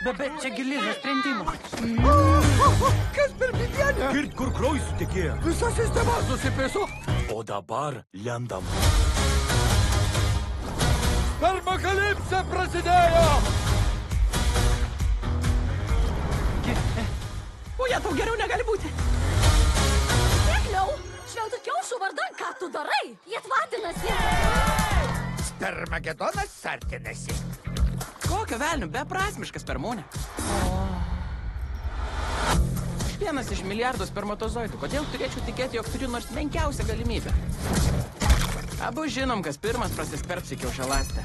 Bet čia gilizas sprendimas. Kas per pidienę? Girt, kur kraujas sutekėjo. Visa sistema susipiso. O dabar lendam. Spermakalipsė prasidėjo! O jie tau geriau negali būti. Tikliau, šveutų kiaušų vardan, ką tu darai? Jie tvatinasi. Spermagedonas sartinasi. Kokio velnių, beprasmiškas spermūnė. Vienas iš milijardų spermatozoidų. Kodėl turėčiau tikėti, jog turiu nors menkiausią galimybę? Abu žinom, kas pirmas prasiskverbs į kiaušialąstę.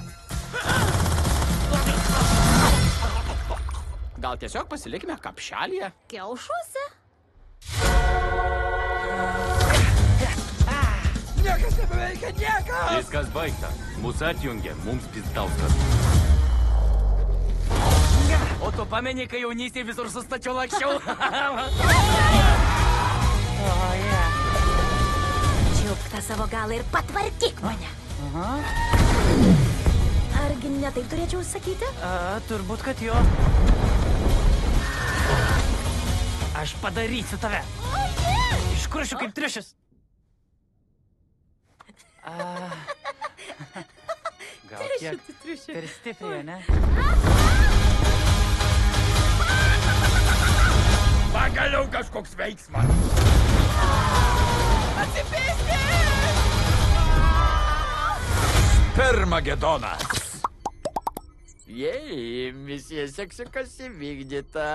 Gal tiesiog pasilikime kapšalyje? Kiaušuose? Niekas nebeveikia, niekas! Viskas baigta. Mūsų atjungė, mums pizdauskas. O tu pameni, kai jaunystėje visur sustačiau laksčiau? Čiupk tą savo galą ir patvarkyk mane. Argi ne taip turėčiau sakyti? Turbūt, kad jo. Aš padarysiu tave. Iškrušiu kaip triušis. Gal kiek per stipriai, ne? Pagaliau kažkoks veiksmas. Atsipėsti! Spermagedonas. Jei, misija seksikas įvykdyta.